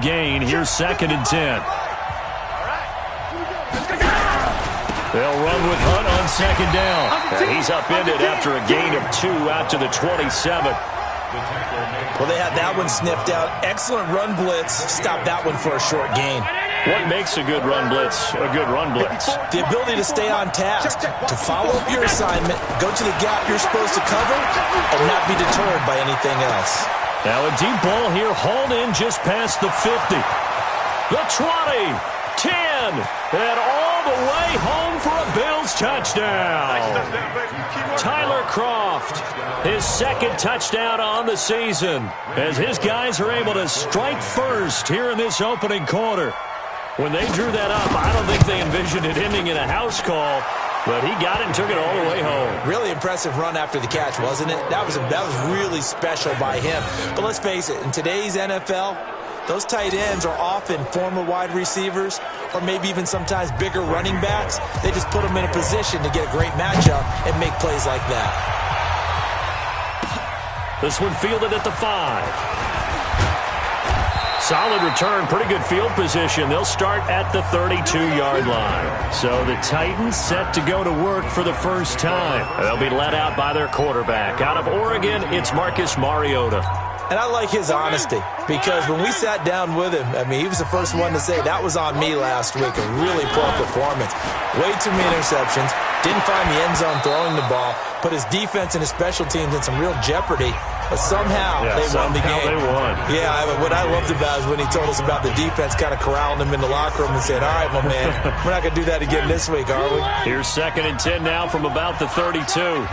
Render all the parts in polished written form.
gain. Here's 2nd and 10. They'll run with Hunt on 2nd down. And he's upended after a gain of 2 out to the 27. Well, they had that one sniffed out. Excellent run blitz. Stop that one for a short gain. What makes a good run blitz a good run blitz? The ability to stay on task, to follow up your assignment, go to the gap you're supposed to cover, and not be deterred by anything else. Now a deep ball here, hauled in just past the 50. The 20, 10, and all the way home for a Bills touchdown. Tyler Kroft, his 2nd touchdown on the season, as his guys are able to strike first here in this opening quarter. When they drew that up, I don't think they envisioned it ending in a house call, but he got it and took it all the way home. Really impressive run after the catch, wasn't it? That was really special by him. But let's face it, in today's NFL, those tight ends are often former wide receivers or maybe even sometimes bigger running backs. They just put them in a position to get a great matchup and make plays like that. This one fielded at the 5. Solid return, pretty good field position. They'll start at the 32-yard line. So the Titans set to go to work for the first time. They'll be led out by their quarterback. Out of Oregon, it's Marcus Mariota. And I like his honesty, because when we sat down with him, I mean, he was the first one to say, that was on me last week, a really poor performance. Way too many interceptions, didn't find the end zone throwing the ball, put his defense and his special teams in some real jeopardy, but somehow they won the game. They won. Yeah, what I loved about it is when he told us about the defense kind of corralling him in the locker room and said, all right, my man, we're not going to do that again this week, are we? Here's 2nd and 10 now from about the 32.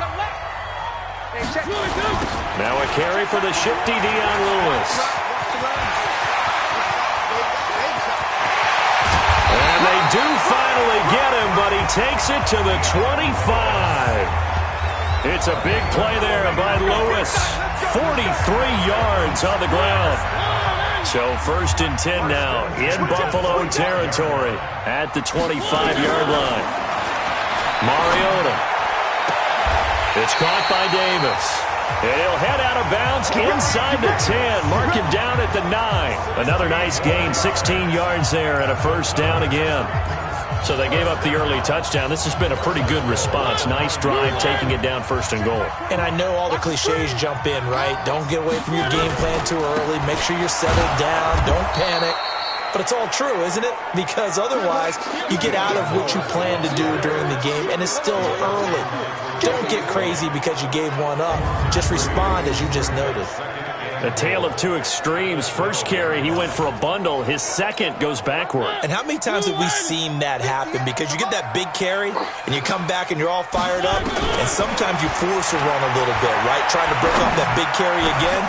Now a carry for the shifty Dion Lewis. And they do finally get him, but he takes it to the 25. It's a big play there by Lewis. 43 yards on the ground. So 1st and 10 now in Buffalo territory at the 25-yard line. Mariota. It's caught by Davis. And he'll head out of bounds inside the 10. Mark him down at the 9. Another nice gain, 16 yards there, and a first down again. So they gave up the early touchdown. This has been a pretty good response. Nice drive, taking it down 1st and goal. And I know all the cliches jump in, right? Don't get away from your game plan too early. Make sure you're settled down. Don't panic. But it's all true, isn't it? Because otherwise, you get out of what you plan to do during the game, and it's still early. Don't get crazy because you gave one up. Just respond as you just noted. A tale of two extremes. First carry, he went for a bundle. His second goes backward. And how many times have we seen that happen? Because you get that big carry, and you come back and you're all fired up, and sometimes you force a run a little bit, right? Trying to break off that big carry again,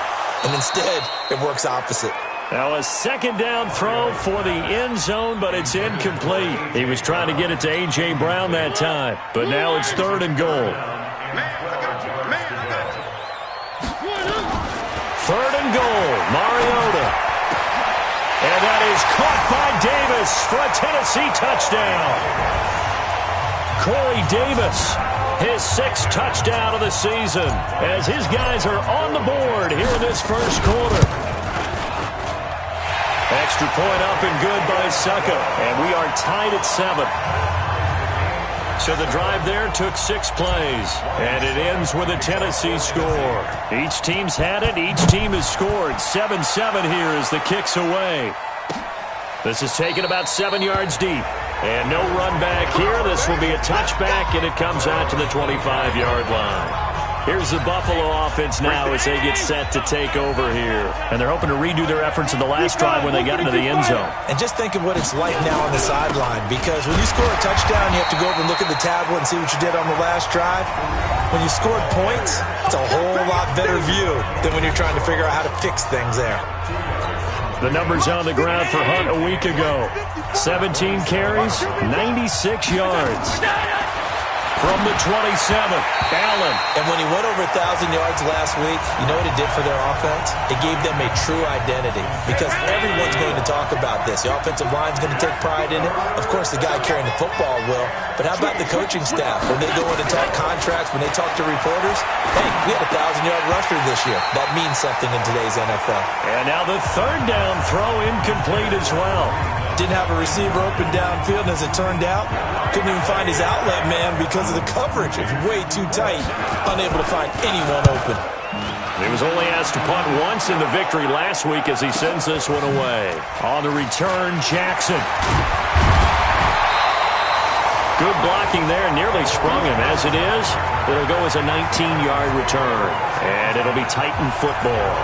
and instead, it works opposite. Now a second down throw for the end zone, but it's incomplete. He was trying to get it to A.J. Brown that time, but now it's 3rd and goal. 3rd and goal, Mariota. And that is caught by Davis for a Tennessee touchdown. Corey Davis, his 6th touchdown of the season, as his guys are on the board here in this first quarter. Extra point up and good by Succa, and we are tied at 7. So the drive there took 6 plays, and it ends with a Tennessee score. Each team's had it. Each team has scored. 7-7 here as the kick's away. This is taken about 7 yards deep, and no run back here. This will be a touchback, and it comes out to the 25-yard line. Here's the Buffalo offense now as they get set to take over here. And they're hoping to redo their efforts in the last drive when they got into the end zone. And just think of what it's like now on the sideline, because when you score a touchdown, you have to go over and look at the tablet and see what you did on the last drive. When you scored points, it's a whole lot better view than when you're trying to figure out how to fix things there. The numbers on the ground for Hunt a week ago. 17 carries, 96 yards. from the 27. Allen. And when he went over 1,000 yards last week, you know what it did for their offense? It gave them a true identity because everyone's going to talk about this. The offensive line's going to take pride in it. Of course, the guy carrying the football will. But how about the coaching staff? When they go in and talk contracts, when they talk to reporters, hey, we had a 1,000-yard rusher this year. That means something in today's NFL. And now the third down throw incomplete as well. Didn't have a receiver open downfield, and as it turned out, couldn't even find his outlet man because of the coverage. It's way too tight, unable to find anyone open. He was only asked to punt once in the victory last week as he sends this one away. On the return, Jackson. Good blocking there, nearly sprung him. As it is, it'll go as a 19-yard return, and it'll be Titan football.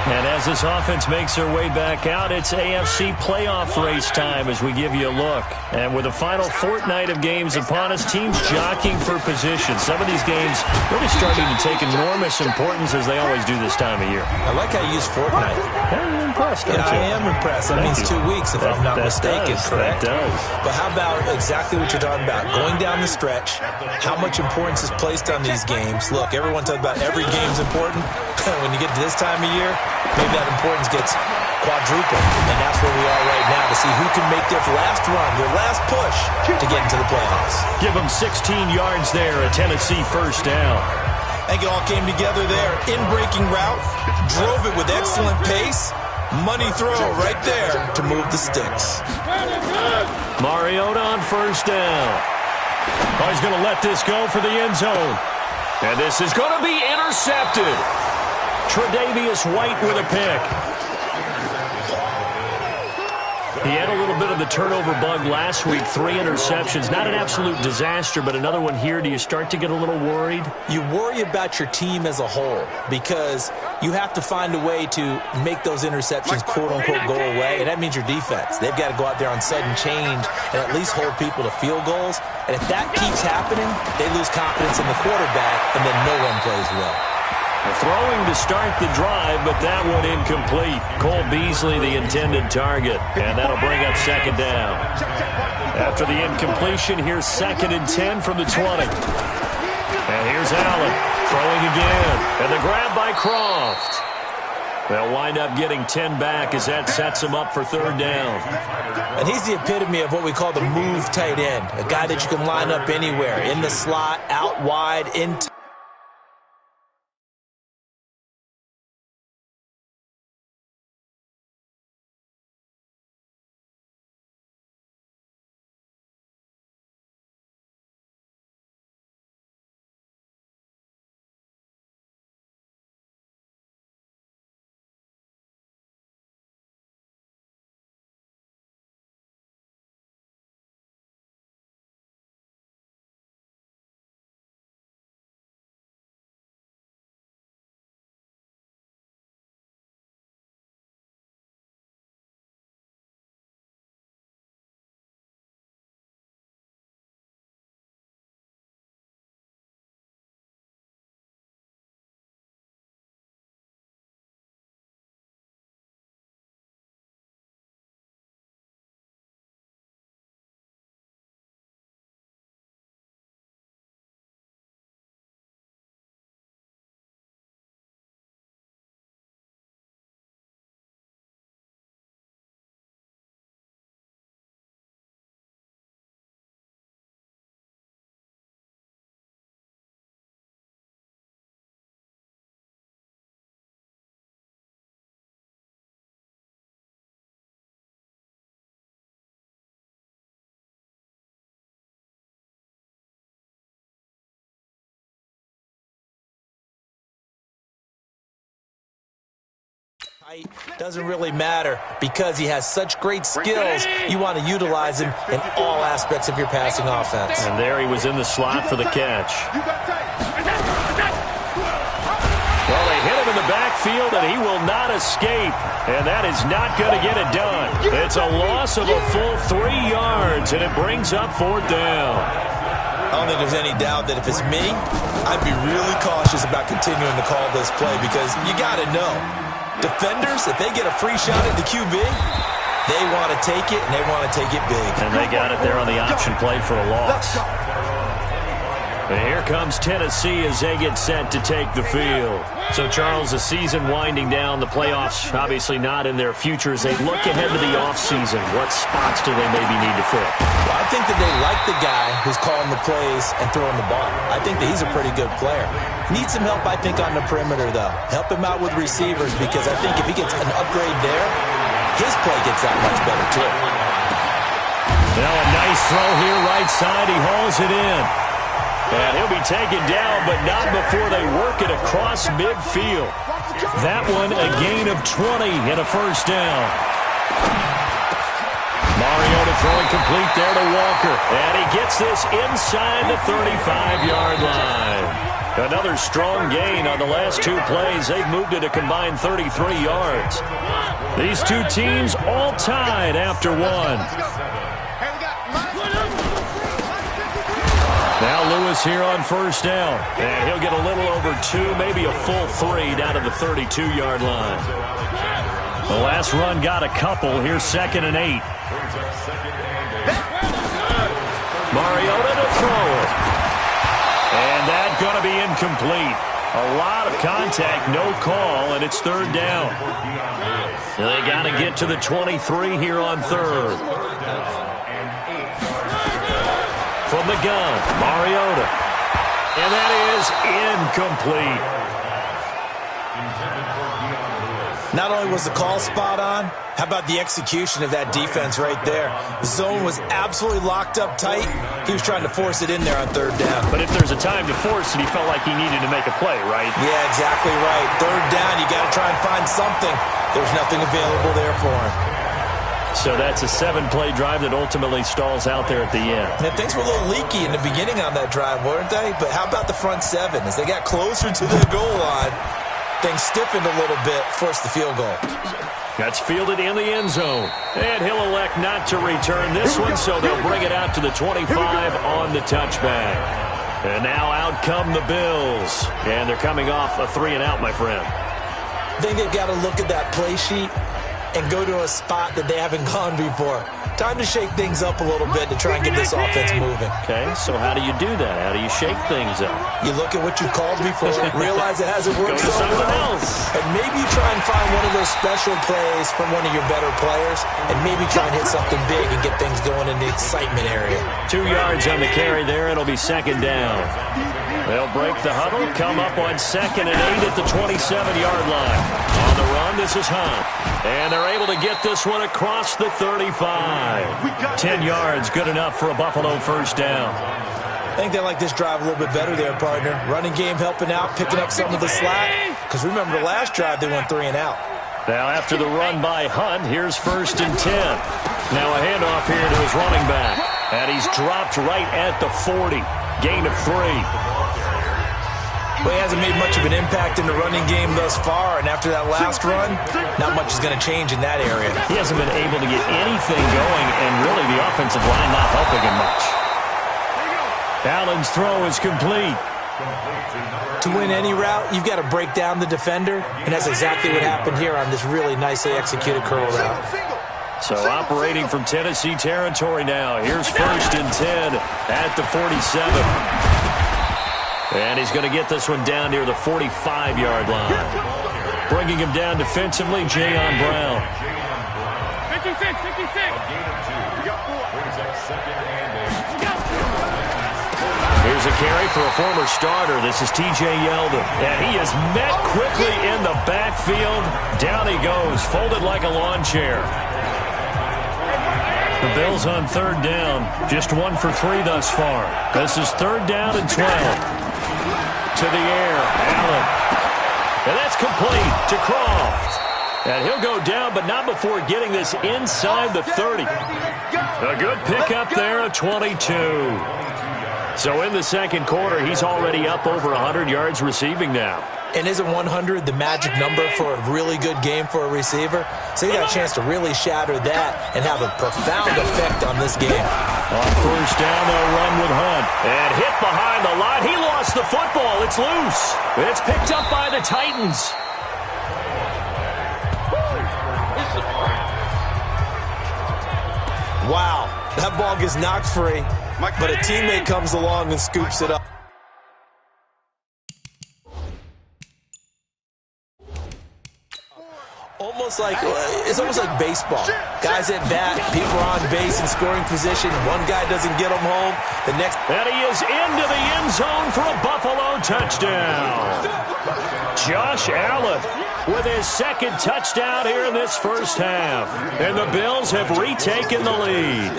And as this offense makes their way back out, it's AFC playoff race time as we give you a look. And with the final fortnight of games upon us, teams jockeying for position. Some of these games really starting to take enormous importance as they always do this time of year. I like how you use fortnight. I'm impressed, yeah, I am impressed. That means 2 weeks, if I'm not mistaken, correct? That does. But how about exactly what you're talking about? Going down the stretch, how much importance is placed on these games? Look, everyone talks about every game's important. When you get to this time of year, maybe that importance gets quadrupled. And that's where we are right now to see who can make their last run, their last push to get into the playoffs. Give them 16 yards there, a Tennessee first down. I think it all came together there. In-breaking route, drove it with excellent pace. Money throw right there to move the sticks. Mariota on first down. Oh, he's going to let this go for the end zone. And this is going to be intercepted. Tre'Davious White with a pick. He had a little bit of the turnover bug last week, 3 interceptions. Not an absolute disaster, but another one here. Do you start to get a little worried? You worry about your team as a whole because you have to find a way to make those interceptions, quote-unquote, go away, and that means your defense. They've got to go out there on sudden change and at least hold people to field goals. And if that keeps happening, they lose confidence in the quarterback, and then no one plays well. Throwing to start the drive, but that one incomplete. Cole Beasley, the intended target, and that'll bring up second down. After the incompletion, here's 2nd and 10 from the 20. And here's Allen throwing again, and the grab by Croft. They'll wind up getting 10 back as that sets him up for third down. And he's the epitome of what we call the move tight end, a guy that you can line up anywhere, in the slot, out wide, in doesn't really matter because he has such great skills. You want to utilize him in all aspects of your passing offense. And there he was in the slot for the catch. Well, they hit him in the backfield, and he will not escape. And that is not going to get it done. It's a loss of a full 3 yards, and it brings up fourth down. I don't think there's any doubt that if it's me, I'd be really cautious about continuing to call this play because you got to know. Defenders, if they get a free shot at the QB, They want to take it, and they want to take it big. And they got it there on the option play for a loss. And here comes Tennessee as they get set to take the field. So, Charles, the season winding down, the playoffs obviously not in their future. As they look ahead to the offseason, what spots do they maybe need to fill? Well, I think that they like the guy who's calling the plays and throwing the ball. I think that he's a pretty good player. Needs some help, I think, on the perimeter, though. Help him out with receivers, because I think if he gets an upgrade there, his play gets that much better, too. Now a nice throw here, right side. He hauls it in. And he'll be taken down, but not before they work it across midfield. That one, a gain of 20 and a first down. Mariota throwing complete there to Walker. And he gets this inside the 35-yard line. Another strong gain on the last two plays. They've moved it a combined 33 yards. These two teams all tied after one. Now Lewis here on first down. And he'll get a little over 2, maybe a full 3 down to the 32-yard line. The last run got a couple. Here's 2nd and 8. Mariota to throw it. And that's going to be incomplete. A lot of contact, no call, and it's 3rd down. They got to get to the 23 here on 3rd. From the gun, Mariota. And that is incomplete. Not only was the call spot on, how about the execution of that defense right there? The zone was absolutely locked up tight. He was trying to force it in there on 3rd down. But if there's a time to force it, he felt like he needed to make a play, right? Yeah, exactly right. 3rd down, you got to try and find something. There's nothing available there for him. So that's a 7-play drive that ultimately stalls out there at the end. And things were a little leaky in the beginning on that drive, weren't they? But how about the front 7? As they got closer to the goal line, things stiffened a little bit, forced the field goal. That's fielded in the end zone. And he'll elect not to return this one, so they'll bring it out to the 25 on the touchback. And now out come the Bills. And they're coming off a 3-and-out, my friend. I think they've got to look at that play sheet and go to a spot that they haven't gone before. Time to shake things up a little bit to try and get this offense moving. Okay, so how do you do that? How do you shake things up? You look at what you called before, realize it hasn't worked so well, else. and maybe you try and find one of those special plays from one of your better players, and maybe try and hit something big and get things going in the excitement area. 2 yards on the carry there. It'll be 2nd down. They'll break the huddle, come up on 2nd and 8 at the 27-yard line. On the run, this is Hunt. And they're able to get this one across the 35. 10 yards, good enough for a Buffalo first down. I think they like this drive a little bit better there, partner. Running game helping out, picking up some of the slack. Because remember, the last drive, they went 3-and-out. Now, after the run by Hunt, here's 1st and 10. Now a handoff here to his running back. And he's dropped right at the 40. Gain of 3. Well, he hasn't made much of an impact in the running game thus far, and after that last run, not much is going to change in that area. He hasn't been able to get anything going, and really the offensive line not helping him much. Allen's throw is complete. To win any route, you've got to break down the defender, and that's exactly what happened here on this really nicely executed curl route. So operating from Tennessee territory now. Here's 1st and 10 at the 47. And he's going to get this one down near the 45-yard line. Bringing him down defensively, Jayon Brown. 56. Here's a carry for a former starter. This is T.J. Yeldon. And he is met quickly in the backfield. Down he goes, folded like a lawn chair. The Bills on 3rd down. Just 1 for 3 thus far. This is 3rd down and 12. To the air, Allen. And that's complete to Croft. And he'll go down, but not before getting this inside the 30. A good pickup there, a 22. So in the 2nd quarter, he's already up over 100 yards receiving now. And isn't 100 the magic number for a really good game for a receiver? So he got a chance to really shatter that and have a profound effect on this game. On 1st down, they'll run with Hunt. And hit behind the line. He lost the football. It's loose. It's picked up by the Titans. Wow, that ball gets knocked free, but a teammate comes along and scoops it up. It's almost like baseball. Guys at bat, people are on base in scoring position. One guy doesn't get them home. The next. And he is into the end zone for a Buffalo touchdown. Josh Allen with his second touchdown here in this first half. And the Bills have retaken the lead.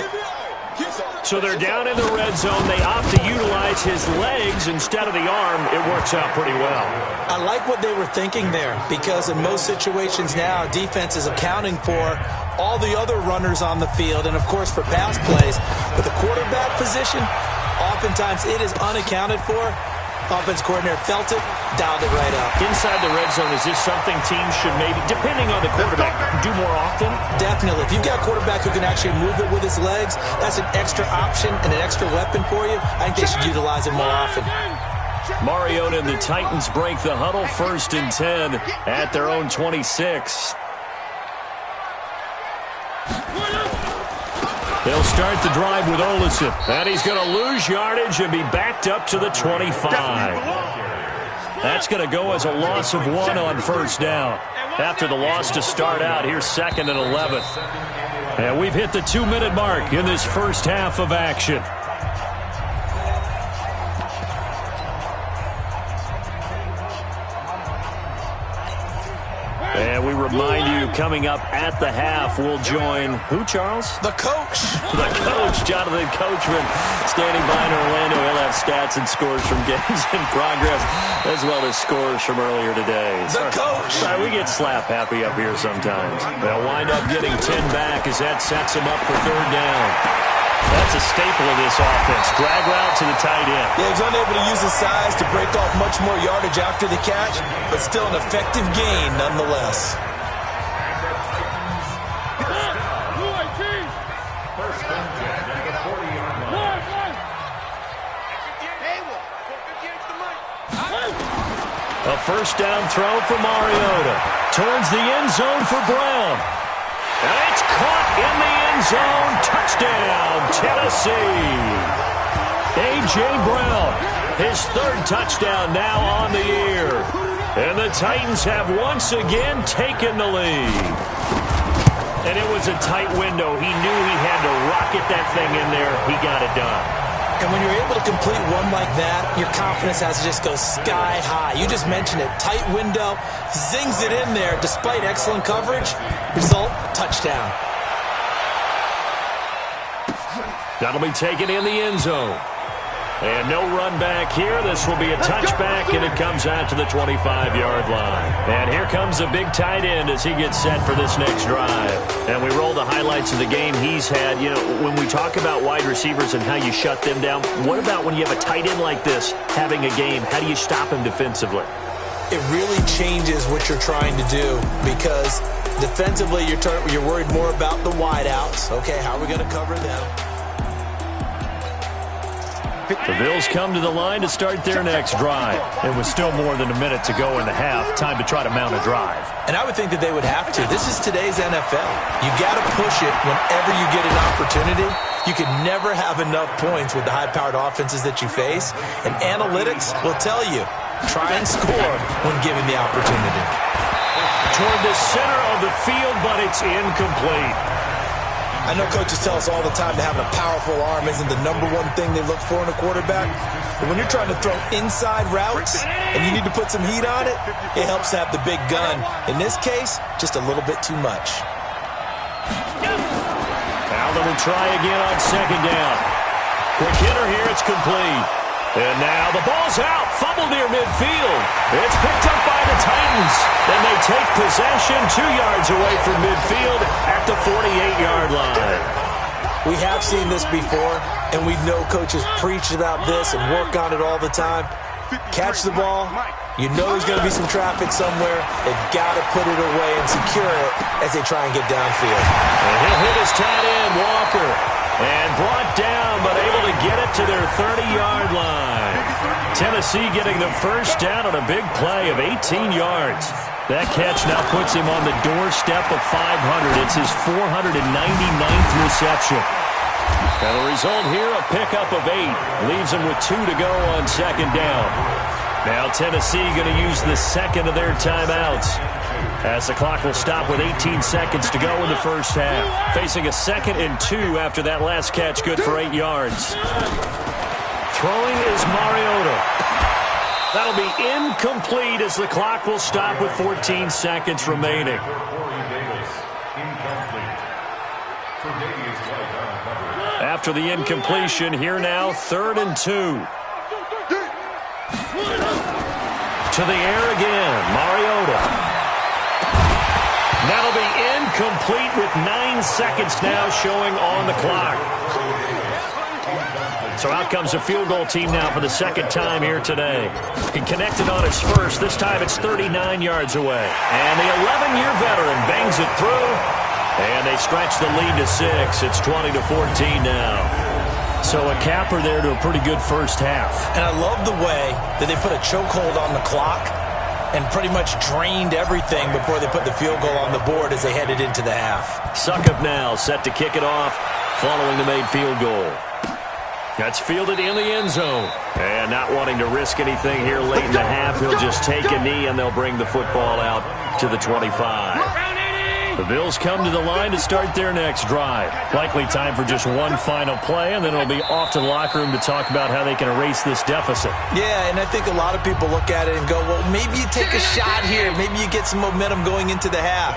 So they're down in the red zone. They opt to utilize his legs instead of the arm. It works out pretty well. I like what they were thinking there, because in most situations now, defense is accounting for all the other runners on the field and, of course, for pass plays. But the quarterback position, oftentimes it is unaccounted for. Offense coordinator felt it, dialed it right up. Inside the red zone, is this something teams should maybe, depending on the quarterback, do more often? Definitely. If you've got a quarterback who can actually move it with his legs, that's an extra option and an extra weapon for you. I think they should utilize it more often. Mariota and the Titans break the huddle, 1st and 10 at their own 26. They'll start the drive with Olsen, and he's going to lose yardage and be backed up to the 25. That's going to go as a loss of 1 on 1st down. After the loss to start out, here's 2nd and 11. And we've hit the 2-minute mark in this first half of action. And we remind you, coming up at the half, we'll join who, Charles? The coach. The coach, Jonathan Coachman, standing by in Orlando. He'll have stats and scores from games in progress, as well as scores from earlier today. The coach. Sorry, we get slap happy up here sometimes. They'll wind up getting 10 back as that sets them up for 3rd down. That's a staple of this offense. Drag route to the tight end. Yeah, he's unable to use his size to break off much more yardage after the catch, but still an effective gain nonetheless. A 1st down throw for Mariota. Towards the end zone for Brown. And it's caught in the end zone. Touchdown, Tennessee. A.J. Brown, his 3rd touchdown now on the year. And the Titans have once again taken the lead. And it was a tight window. He knew he had to rocket that thing in there. He got it done. And when you're able to complete one like that, your confidence has to just go sky high. You just mentioned it. Tight window, zings it in there despite excellent coverage. Result, touchdown. That'll be taken in the end zone. And no run back here. This will be a touchback, and it comes out to the 25-yard line. And here comes a big tight end as he gets set for this next drive. And we roll the highlights of the game he's had. You know, when we talk about wide receivers and how you shut them down, what about when you have a tight end like this having a game? How do you stop him defensively? It really changes what you're trying to do, because defensively you're worried more about the wideouts. Okay, how are we going to cover them? The Bills come to the line to start their next drive. It was still more than a minute to go in the half. Time to try to mount a drive. And I would think that they would have to. This is today's NFL. You got to push it whenever you get an opportunity. You can never have enough points with the high-powered offenses that you face. And analytics will tell you, try and score when given the opportunity. Toward the center of the field, but it's incomplete. I know coaches tell us all the time that having a powerful arm isn't the #1 thing they look for in a quarterback. But when you're trying to throw inside routes and you need to put some heat on it, it helps to have the big gun. In this case, just a little bit too much. Allen will try again on 2nd down. Quick hitter here, it's complete. And now the ball's out. Fumble near midfield. It's picked up by the Titans. And they take possession 2 yards away from midfield at the 48-yard line. We have seen this before, and we know coaches preach about this and work on it all the time. Catch the ball. You know there's going to be some traffic somewhere. They've got to put it away and secure it as they try and get downfield. And he'll hit his tight end, Walker. And brought down, but able to get it to their 30-yard line. Tennessee getting the 1st down on a big play of 18 yards. That catch now puts him on the doorstep of 500. It's his 499th reception. And the result here, a pickup of 8. Leaves them with 2 to go on second down. Now Tennessee going to use the second of their timeouts, as the clock will stop with 18 seconds to go in the first half. Facing a 2nd and 2 after that last catch, good for 8 yards. Throwing is Mariota. That'll be incomplete as the clock will stop with 14 seconds remaining. After the incompletion, here now, 3rd and 2. To the air again, Mariota. That'll be incomplete with 9 seconds now showing on the clock. So out comes a field goal team now for the second time here today. He connected on his first. This time it's 39 yards away. And the 11-year veteran bangs it through. And they stretch the lead to 6. It's 20-14 now. So a capper there to a pretty good first half. And I love the way that they put a chokehold on the clock and pretty much drained everything before they put the field goal on the board as they headed into the half. Suckup now set to kick it off following the made field goal. That's fielded in the end zone. And not wanting to risk anything here late in the half, he'll just take a knee and they'll bring the football out to the 25. The Bills come to the line to start their next drive. Likely time for just one final play, and then it'll be off to the locker room to talk about how they can erase this deficit. Yeah, and I think a lot of people look at it and go, well, maybe you take a shot here. Maybe you get some momentum going into the half.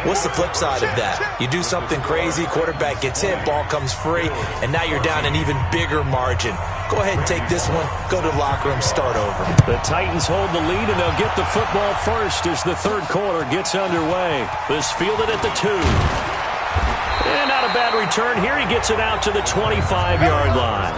What's the flip side of that? You do something crazy, quarterback gets hit, ball comes free, and now you're down an even bigger margin. Go ahead and take this one, go to the locker room, start over. The Titans hold the lead, and they'll get the football first as the third quarter gets underway. This fielded at the 2. And not a bad return here. He gets it out to the 25-yard line.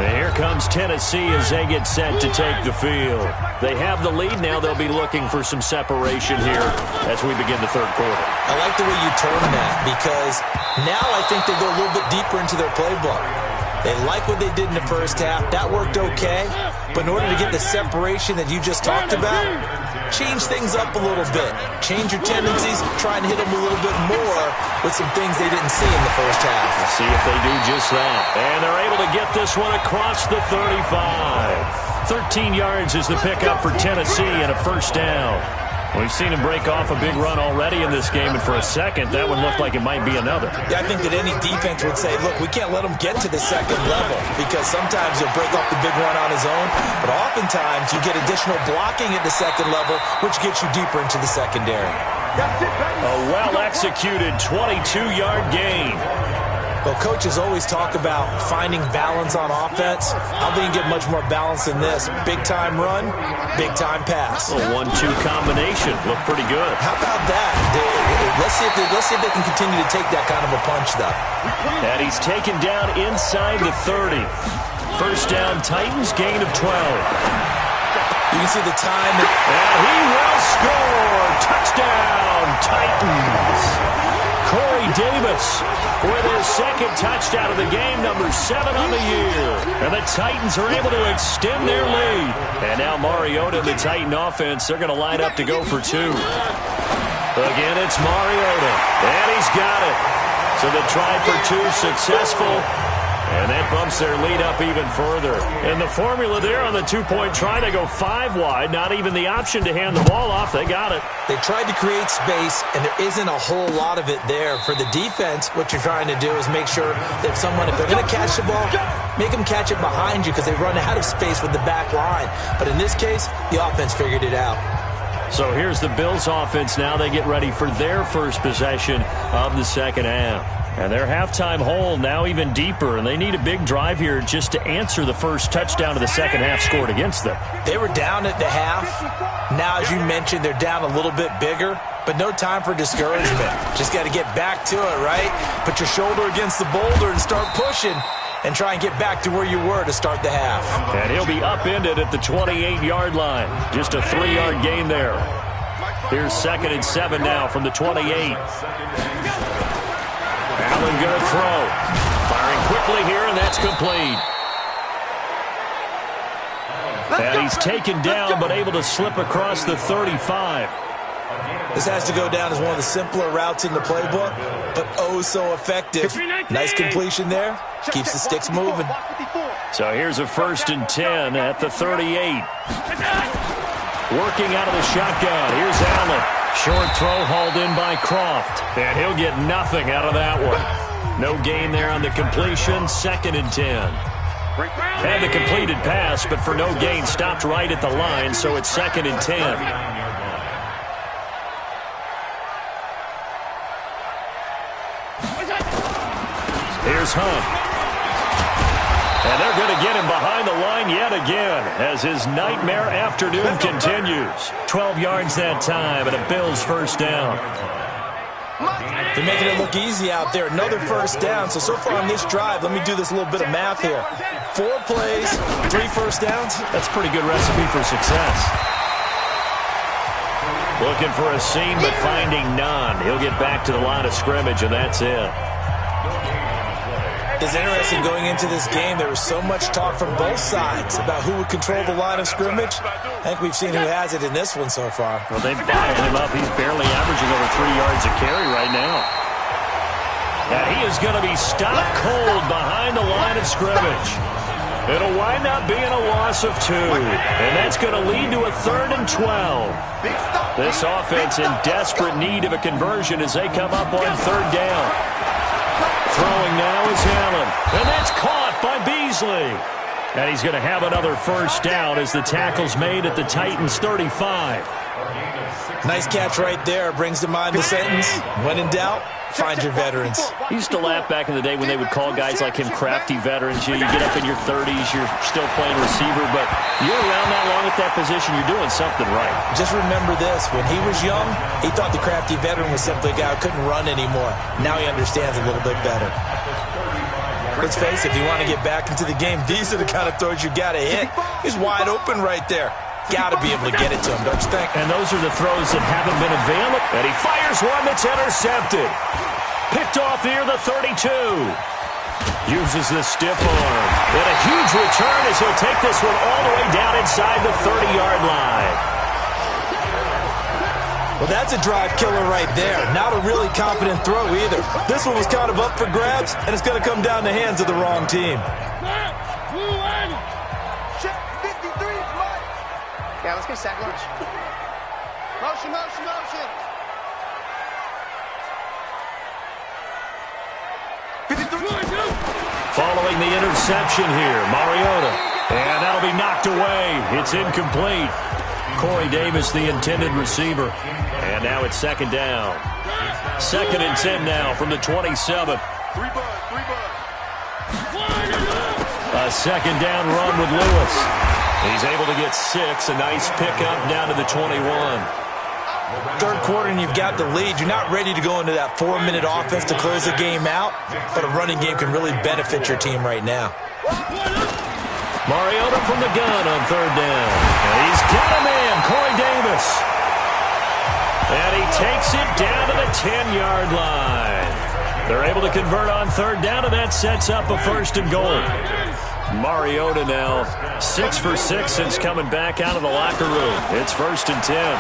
And here comes Tennessee as they get set to take the field. They have the lead now. They'll be looking for some separation here as we begin the third quarter. I like the way you turn that, because now I think they go a little bit deeper into their playbook. They like what they did in the first half. That worked okay. But in order to get the separation that you just talked about, change things up a little bit. Change your tendencies. Try and hit them a little bit more with some things they didn't see in the first half. We'll see if they do just that. And they're able to get this one across the 35. 13 yards is the pickup for Tennessee and a first down. We've seen him break off a big run already in this game, and for a second, that one looked like it might be another. Yeah, I think that any defense would say, look, we can't let him get to the second level, because sometimes he'll break off the big run on his own, but oftentimes you get additional blocking at the second level, which gets you deeper into the secondary. A well-executed 22-yard gain. Well, coaches always talk about finding balance on offense. I don't think you get much more balance than this. Big-time run, big-time pass. A 1-2 combination. Looked pretty good. How about that? Let's see if they can continue to take that kind of a punch, though. And he's taken down inside the 30. First down, Titans, gain of 12. You can see the time. And he will score. Touchdown, Titans. Corey Davis with his second touchdown of the game, number 7 on the year. And the Titans are able to extend their lead. And now Mariota and the Titan offense, they're going to line up to go for 2. Again, it's Mariota. And he's got it. So the try for 2 successful. And that bumps their lead up even further. And the formula there on the 2-point try, they go 5 wide. Not even the option to hand the ball off. They got it. They tried to create space, and there isn't a whole lot of it there. For the defense, what you're trying to do is make sure that if they're going to catch the ball, make them catch it behind you, because they run out of space with the back line. But in this case, the offense figured it out. So here's the Bills offense now. They get ready for their first possession of the second half. And their halftime hole now even deeper, and they need a big drive here just to answer the first touchdown of the second half scored against them. They were down at the half. Now, as you mentioned, they're down a little bit bigger, but no time for discouragement. Just got to get back to it, right? Put your shoulder against the boulder and start pushing, and try and get back to where you were to start the half. And he'll be upended at the 28-yard line. Just a 3-yard gain there. Here's 2nd and 7 now from the 28. Allen going to throw. Firing quickly here, and that's complete. And he's taken down, but able to slip across the 35. This has to go down as one of the simpler routes in the playbook, but oh so effective. Nice completion there. Keeps the sticks moving. So here's a 1st and 10 at the 38. Working out of the shotgun. Here's Allen. Short throw hauled in by Croft. And he'll get nothing out of that one. No gain there on the completion. 2nd and 10. Had the completed pass, but for no gain, stopped right at the line, so it's 2nd and 10. Here's Hunt. And they're going to get him behind the line yet again as his nightmare afternoon continues. 12 yards that time and a Bills 1st down. They're making it look easy out there. Another 1st down. So far on this drive, let me do this little bit of math here. 4 plays, 3 1st downs. That's a pretty good recipe for success. Looking for a seam, but finding none. He'll get back to the line of scrimmage, and that's it. It's interesting going into this game. There was so much talk from both sides about who would control the line of scrimmage. I think we've seen who has it in this one so far. Well, they've bottled him up. He's barely averaging over 3 yards a carry right now. And he is going to be stopped cold behind the line of scrimmage. It'll wind up being a loss of 2. And that's going to lead to a 3rd and 12. This offense in desperate need of a conversion as they come up on 3rd down. Throwing now is Allen. And that's caught by Beasley. And he's going to have another 1st down as the tackle's made at the Titans' 35. Nice catch right there. Brings to mind the sentence, when in doubt, find your veterans. I used to laugh back in the day when they would call guys like him crafty veterans. You get up in your 30s, you're still playing receiver, but you're around that long at that position, you're doing something right. Just remember this. When he was young, he thought the crafty veteran was simply a guy who couldn't run anymore. Now he understands a little bit better. Let's face it, if you want to get back into the game, these are the kind of throws you got to hit. He's wide open right there. Got to be able to get it to him, don't you think? And those are the throws that haven't been available. And he fires one that's intercepted. Picked off near the 32. Uses the stiff arm. And a huge return as he'll take this one all the way down inside the 30-yard line. Well, that's a drive killer right there. Not a really confident throw either. This one was kind of up for grabs, and it's going to come down the hands of the wrong team. Yeah, let's get sack lunch. Motion, motion, motion. 53. Following the interception here, Mariota. And that'll be knocked away. It's incomplete. Corey Davis, the intended receiver. And now it's 2nd down. 2nd and 10 now from the 27. A 2nd down run with Lewis. He's able to get 6. A nice pickup down to the 21. 3rd quarter and you've got the lead. You're not ready to go into that 4-minute offense to close the game out, but a running game can really benefit your team right now. Mariota from the gun on 3rd down. And he's got a man, Corey Davis. And he takes it down to the 10-yard line. They're able to convert on 3rd down, and that sets up a 1st and goal. Mariota now 6 for 6 since coming back out of the locker room. It's 1st and 10.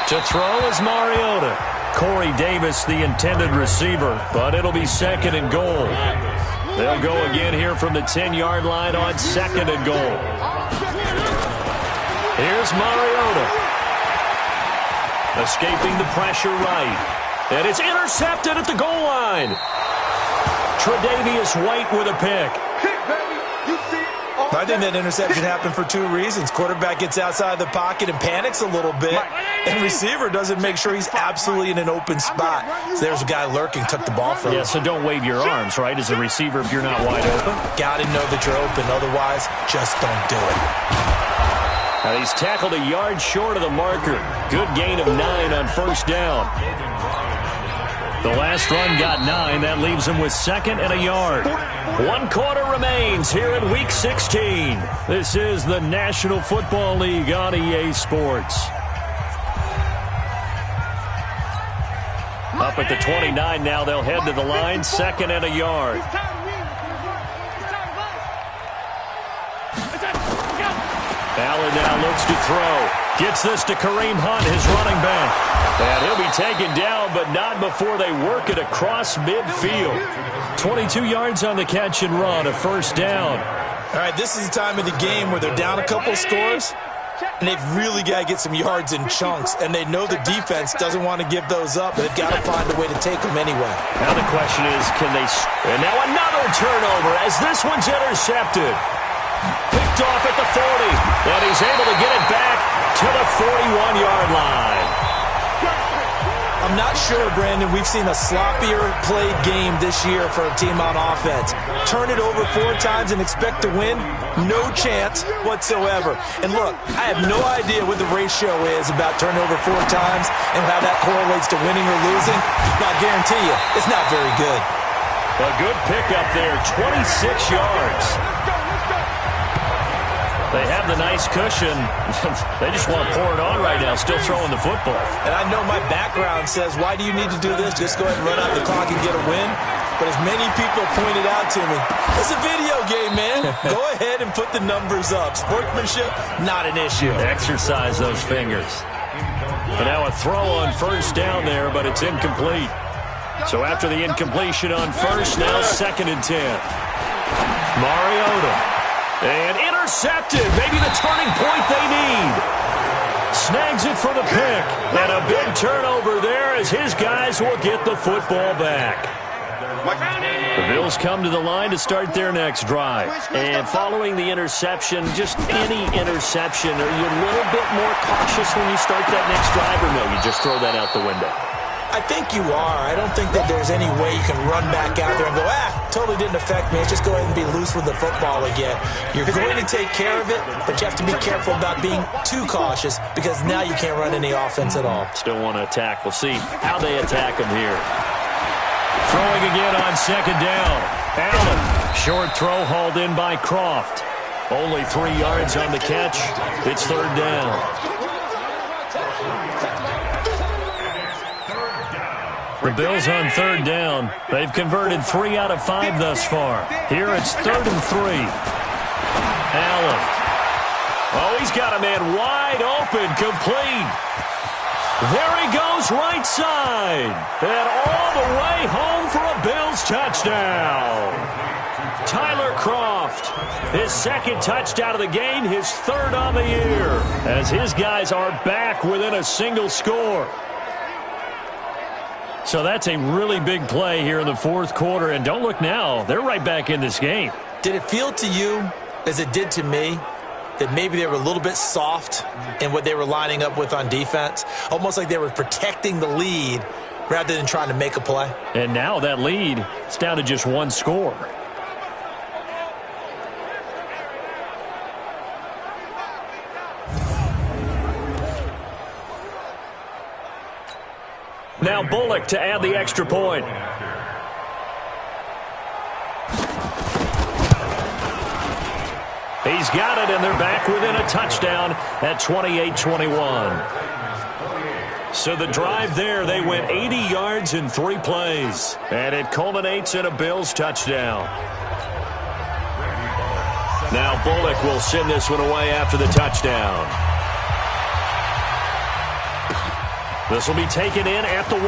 To throw is Mariota. Corey Davis, the intended receiver, but it'll be 2nd and goal. They'll go again here from the 10-yard line on 2nd and goal. Here's Mariota. Escaping the pressure right. And it's intercepted at the goal line. Tre'Davious White with a pick. I think that interception happened for 2 reasons. Quarterback gets outside the pocket and panics a little bit, and receiver doesn't make sure he's absolutely in an open spot. So there's a guy lurking, took the ball from him. Yeah, so don't wave your arms, right, as a receiver if you're not wide open. Got to know that you're open. Otherwise, just don't do it. Now he's tackled a yard short of the marker. Good gain of 9 on 1st down. The last run got 9. That leaves him with 2nd and a yard. 1 quarter remains here in Week 16. This is the National Football League on EA Sports. Up at the 29 now, they'll head to the line. 2nd and a yard. Allen now looks to throw. Gets this to Kareem Hunt, his running back. And he'll be taken down, but not before they work it across midfield. 22 yards on the catch and run, a first down. All right, this is the time of the game where they're down a couple scores, and they've really got to get some yards in chunks, and they know the defense doesn't want to give those up, but they've got to find a way to take them anyway. Now the question is, can they... And now another turnover as this one's intercepted. Picked off at the 40, and he's able to get it back to the 41-yard line. I'm not sure, Brandon, we've seen a sloppier played game this year for a team on offense. Turn it over 4 times and expect to win? No chance whatsoever. And look, I have no idea what the ratio is about turning over 4 times and how that correlates to winning or losing. But I guarantee you, it's not very good. A good pickup there, 26 yards. They have the nice cushion. They just want to pour it on right now, still throwing the football. And I know my background says, why do you need to do this? Just go ahead and run out the clock and get a win. But as many people pointed out to me, it's a video game, man. Go ahead and put the numbers up. Sportsmanship, not an issue. Exercise those fingers. And now a throw on first down there, but it's incomplete. So after the incompletion on first, now 2nd and 10. Mariota. And intercepted. Maybe the turning point they need. Snags it for the pick. And a big turnover there as his guys will get the football back. The Bills come to the line to start their next drive. And following the interception, just any interception, are you a little bit more cautious when you start that next drive, or no, you just throw that out the window? I think you are. I don't think that there's any way you can run back out there and go, totally didn't affect me. Let's just go ahead and be loose with the football again. You're going to take care of it, but you have to be careful about being too cautious because now you can't run any offense at all. Still want to attack. We'll see how they attack them here. Throwing again on 2nd down. Allen. Short throw hauled in by Croft. Only 3 yards on the catch. It's 3rd down. The Bills on 3rd down. They've converted 3 out of 5 thus far. Here it's 3rd and 3. Allen. Oh, he's got a man wide open, complete. There he goes, right side. And all the way home for a Bills touchdown. Tyler Croft, his 2nd touchdown of the game, his 3rd on the year, as his guys are back within a single score. So that's a really big play here in the 4th quarter. And don't look now, they're right back in this game. Did it feel to you, as it did to me, that maybe they were a little bit soft in what they were lining up with on defense? Almost like they were protecting the lead rather than trying to make a play. And now that lead is down to just 1 score. Now Bullock to add the extra point. He's got it, and they're back within a touchdown at 28-21. So the drive there, they went 80 yards in 3 plays. And it culminates in a Bills touchdown. Now Bullock will send this one away after the touchdown. This will be taken in at the 1.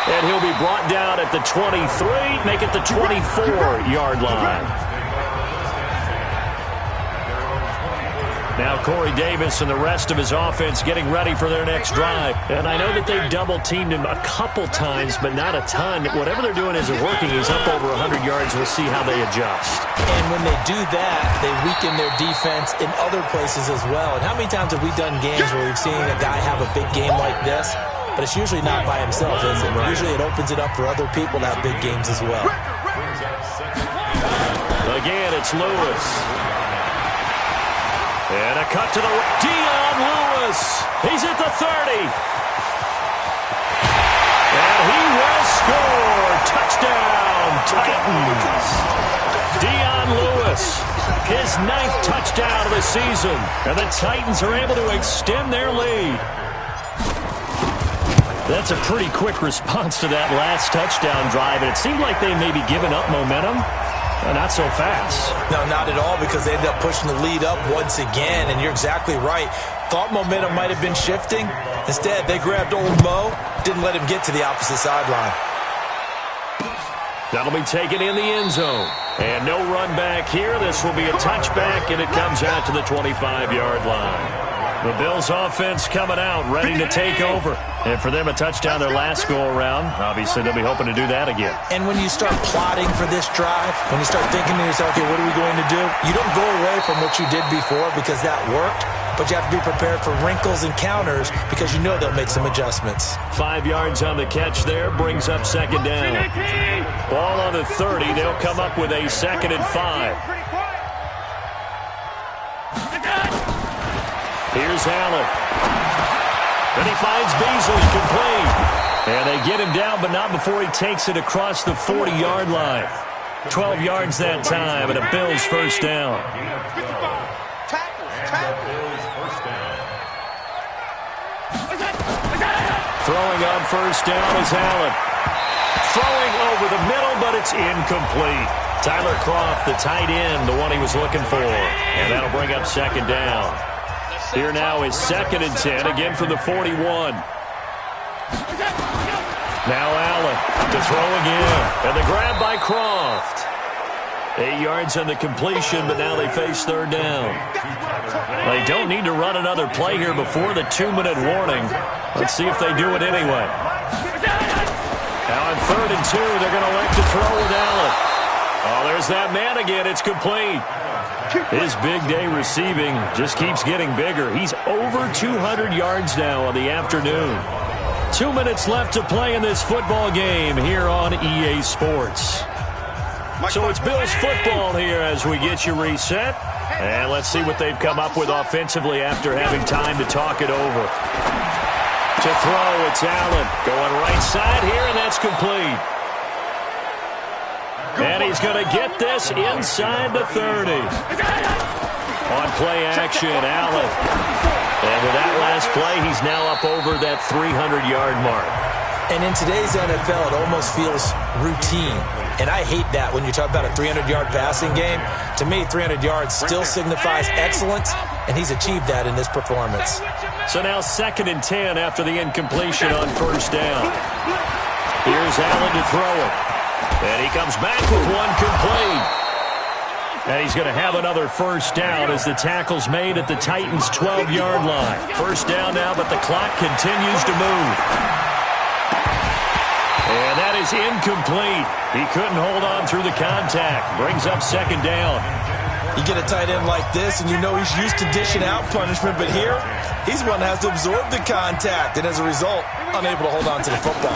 And he'll be brought down at the 23, make it the 24-yard line. Now Corey Davis and the rest of his offense getting ready for their next drive. And I know that they've double-teamed him a couple times, but not a ton. Whatever they're doing isn't working. He's up over 100 yards. We'll see how they adjust. And when they do that, they weaken their defense in other places as well. And how many times have we done games where we've seen a guy have a big game like this? But it's usually not by himself, is it? Usually it opens it up for other people to have big games as well. Again, it's Lewis. And a cut to the right. Dion Lewis. He's at the 30. And he will score. Touchdown, Titans. Dion Lewis, his 9th touchdown of the season. And the Titans are able to extend their lead. That's a pretty quick response to that last touchdown drive. And it seemed like they may be giving up momentum. Not so fast. No, not at all, because they ended up pushing the lead up once again, and you're exactly right. Thought momentum might have been shifting. Instead, they grabbed old Mo, didn't let him get to the opposite sideline. That'll be taken in the end zone. And no run back here. This will be a touchback, and it comes out to the 25-yard line. The Bills offense coming out, ready to take over. And for them, a touchdown their last go-around. Obviously, they'll be hoping to do that again. And when you start plotting for this drive, when you start thinking to yourself, okay, what are we going to do? You don't go away from what you did before because that worked, but you have to be prepared for wrinkles and counters because you know they'll make some adjustments. 5 yards on the catch there, brings up second down. Ball on the 30. They'll come up with a 2nd and 5. Here's Allen. Then he finds Beasley, complete. And they get him down, but not before he takes it across the 40-yard line. 12 yards that time, and a Bills first down. Throwing on first down is Allen. Throwing over the middle, but it's incomplete. Tyler Kroft, the tight end, the one he was looking for. And that'll bring up second down. Here now is 2nd and 10, again from the 41. Now Allen to throw again. And the grab by Kroft. 8 yards on the completion, but now they face third down. They don't need to run another play here before the 2-minute warning. Let's see if they do it anyway. Now on 3rd and 2, they're going to elect to throw with Allen. Oh, there's that man again. It's complete. His big day receiving just keeps getting bigger. He's over 200 yards now on the afternoon. 2 minutes left to play in this football game here on EA Sports. So it's Bills football here as we get you reset. And let's see what they've come up with offensively after having time to talk it over. To throw, it's Allen going right side here, and that's complete. And he's going to get this inside the 30. On play action, Allen. And with that last play, he's now up over that 300-yard mark. And in today's NFL, it almost feels routine. And I hate that when you talk about a 300-yard passing game. To me, 300 yards still signifies excellence, and he's achieved that in this performance. So now 2nd and 10 after the incompletion on first down. Here's Allen to throw it. And he comes back with one complete. And he's going to have another first down as the tackle's made at the Titans' 12-yard line. First down now, but the clock continues to move. And that is incomplete. He couldn't hold on through the contact. Brings up second down. You get a tight end like this, and you know he's used to dishing out punishment, but here, he's one that has to absorb the contact, and as a result, unable to hold on to the football.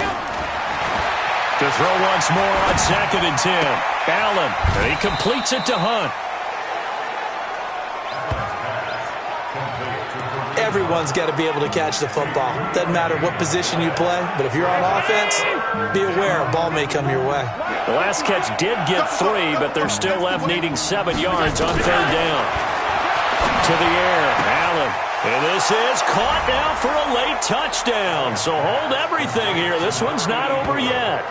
To throw once more on 2nd and 10. Allen, and he completes it to Hunt. Everyone's got to be able to catch the football. Doesn't matter what position you play, but if you're on offense, be aware a ball may come your way. The last catch did get 3, but they're still left needing 7 yards on third down. To the air, Allen. And this is caught now for a late touchdown. So hold everything here. This one's not over yet.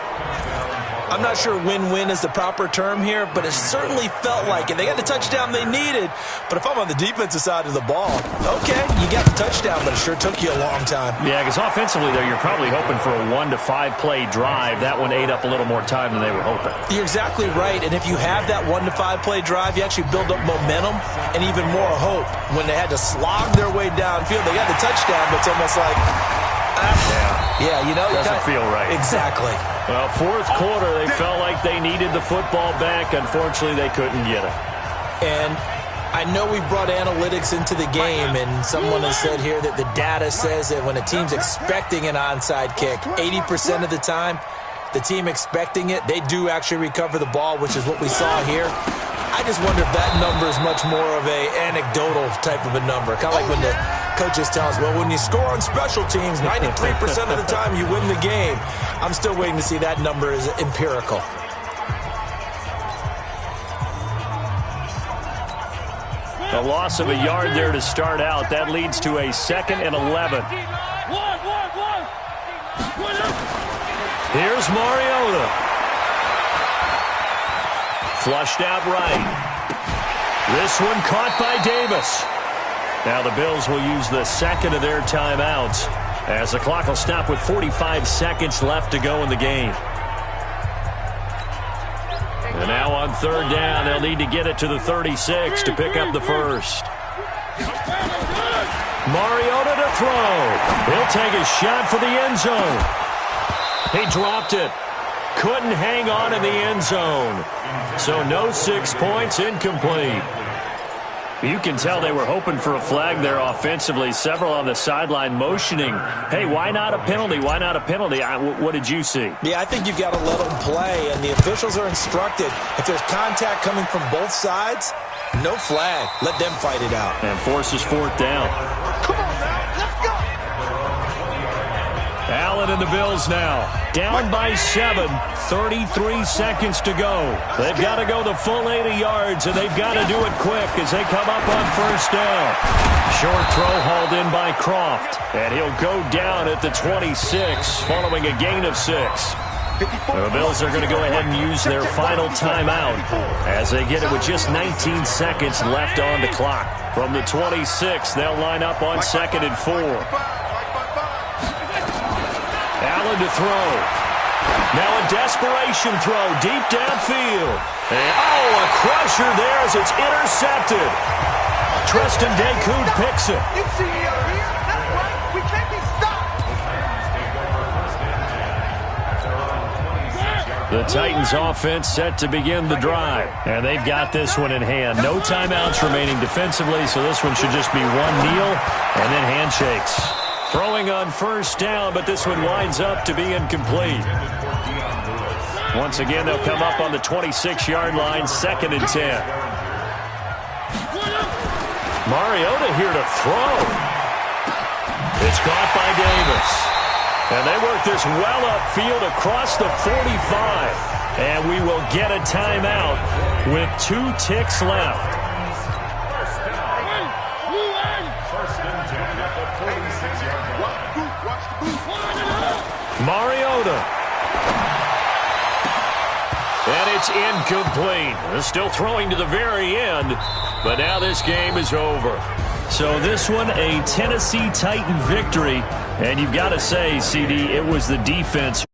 I'm not sure win-win is the proper term here, but it certainly felt like it. They got the touchdown they needed, but if I'm on the defensive side of the ball, okay, you got the touchdown, but it sure took you a long time. Yeah, because offensively, though, you're probably hoping for a 1 to 5 play drive. That one ate up a little more time than they were hoping. You're exactly right, and if you have that 1 to 5 play drive, you actually build up momentum and even more hope. When they had to slog their way downfield, they got the touchdown, but it's almost like, yeah, you know, doesn't feel right. Exactly. Well, fourth quarter, they felt like they needed the football back. Unfortunately, they couldn't get it. And I know we brought analytics into the game, and someone has said here that the data says that when a team's expecting an onside kick, 80% of the time, the team expecting it, they do actually recover the ball, which is what we saw here. I just wonder if that number is much more of a anecdotal type of a number. Kind of like when the coaches tell us, well, when you score on special teams, 93% of the time you win the game. I'm still waiting to see that number is empirical. A loss of a yard there to start out. That leads to a 2nd and 11. Here's Mariota. Flushed out right. This one caught by Davis. Now the Bills will use the second of their timeouts as the clock will stop with 45 seconds left to go in the game. And now on third down, they'll need to get it to the 36 to pick up the first. Mariota to throw. He'll take a shot for the end zone. He dropped it. Couldn't hang on in the end zone. So no 6 points, incomplete. You can tell they were hoping for a flag there offensively. Several on the sideline motioning, hey, why not a penalty? Why not a penalty? What did you see? Yeah, I think you've got to let them play, and the officials are instructed. If there's contact coming from both sides, no flag. Let them fight it out. And forces fourth down. Come on now, let's go. Allen and the Bills now down by 7, 33 seconds to go. They've got to go the full 80 yards, and they've got to do it quick as they come up on first down. Short throw hauled in by Croft, and he'll go down at the 26 following a gain of 6. The Bills are going to go ahead and use their final timeout as they get it with just 19 seconds left on the clock. From the 26, they'll line up on 2nd and 4. Allen to throw. Now a desperation throw deep downfield. And, a crusher there as it's intercepted. Tristan Decoud picks it. You see me up here? That's right. We can't be stopped. The Titans offense set to begin the drive. And they've got this one in hand. No timeouts remaining defensively, so this one should just be one kneel and then handshakes. Throwing on first down, but this one winds up to be incomplete. Once again, they'll come up on the 26-yard line, 2nd and 10. Mariota here to throw. It's caught by Davis. And they work this well upfield across the 45. And we will get a timeout with 2 ticks left. Mariota. And it's incomplete. They're still throwing to the very end, but now this game is over. So this one, a Tennessee Titan victory. And you've got to say, CD, it was the defense